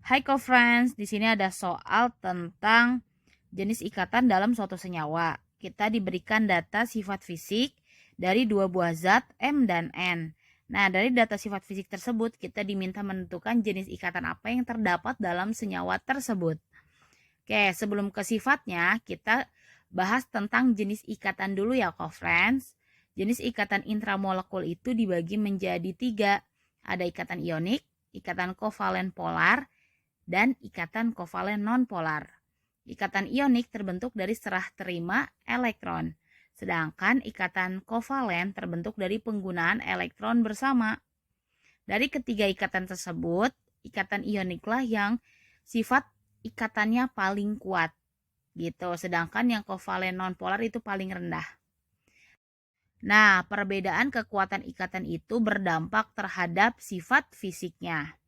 Hai co-friends, di sini ada soal tentang jenis ikatan dalam suatu senyawa. Kita diberikan data sifat fisik dari dua buah zat M dan N. Nah, dari data sifat fisik tersebut, kita diminta menentukan jenis ikatan apa yang terdapat dalam senyawa tersebut. Oke, sebelum ke sifatnya, kita bahas tentang jenis ikatan dulu ya co-friends. Jenis ikatan intramolekul itu dibagi menjadi 3. Ada ikatan ionik, ikatan kovalen polar, dan ikatan kovalen nonpolar. Ikatan ionik terbentuk dari serah terima elektron, sedangkan ikatan kovalen terbentuk dari penggunaan elektron bersama. Dari ketiga ikatan tersebut, ikatan ioniklah yang sifat ikatannya paling kuat gitu, sedangkan yang kovalen nonpolar itu paling rendah. Nah, perbedaan kekuatan ikatan itu berdampak terhadap sifat fisiknya.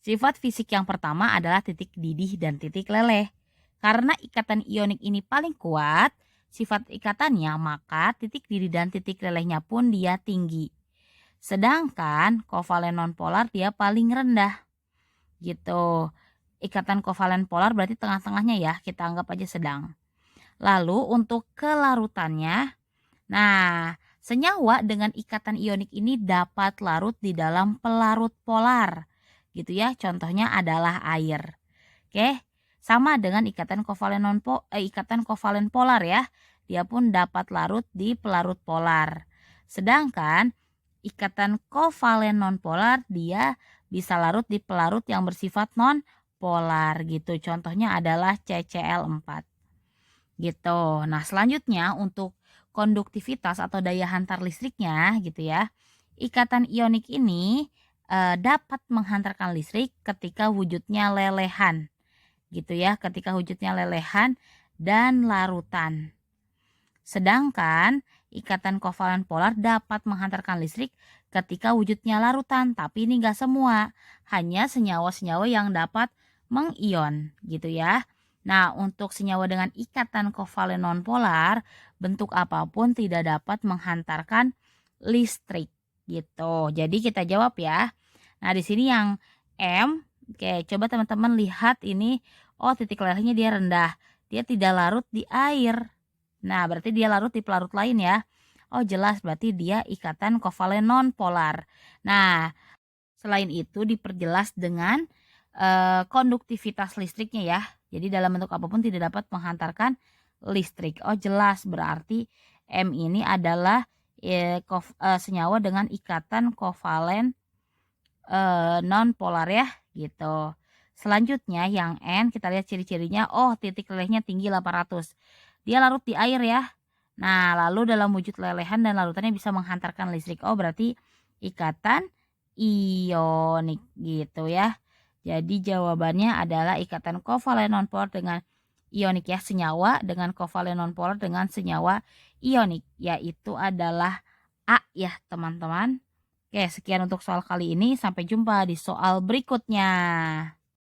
Sifat fisik yang pertama adalah titik didih dan titik leleh. Karena ikatan ionik ini paling kuat, sifat ikatannya maka titik didih dan titik lelehnya pun dia tinggi. Sedangkan kovalen nonpolar dia paling rendah. Gitu. Ikatan kovalen polar berarti tengah-tengahnya ya, kita anggap aja sedang. Lalu untuk kelarutannya, nah senyawa dengan ikatan ionik ini dapat larut di dalam pelarut polar. Gitu ya, contohnya adalah air. Oke, sama dengan ikatan kovalen polar ya. Dia pun dapat larut di pelarut polar. Sedangkan ikatan kovalen nonpolar dia bisa larut di pelarut yang bersifat non-polar gitu. Contohnya adalah CCl4. Gitu. Nah, selanjutnya untuk konduktivitas atau daya hantar listriknya gitu ya. Ikatan ionik ini dapat menghantarkan listrik ketika wujudnya lelehan gitu ya, ketika wujudnya lelehan dan larutan. Sedangkan ikatan kovalen polar dapat menghantarkan listrik ketika wujudnya larutan, tapi ini enggak semua, hanya senyawa-senyawa yang dapat mengion gitu ya. Nah, untuk senyawa dengan ikatan kovalen nonpolar, bentuk apapun tidak dapat menghantarkan listrik gitu. Jadi kita jawab ya. Nah, di sini yang M, oke, coba teman-teman lihat ini, oh titik lelehnya dia rendah. Dia tidak larut di air. Nah, berarti dia larut di pelarut lain ya. Oh, jelas berarti dia ikatan kovalen nonpolar. Nah, selain itu diperjelas dengan konduktivitas listriknya ya. Jadi dalam bentuk apapun tidak dapat menghantarkan listrik. Oh, jelas berarti M ini adalah senyawa dengan ikatan kovalen non-polar ya gitu. Selanjutnya yang N kita lihat ciri-cirinya, oh titik lelehnya tinggi 800. Dia larut di air ya. Nah, lalu dalam wujud lelehan dan larutannya bisa menghantarkan listrik. Oh, berarti ikatan ionik gitu ya. Jadi jawabannya adalah ikatan kovalen nonpolar dengan ionik ya, senyawa dengan kovalen nonpolar dengan senyawa ionik, yaitu adalah A ya, teman-teman. Oke, sekian untuk soal kali ini. Sampai jumpa di soal berikutnya.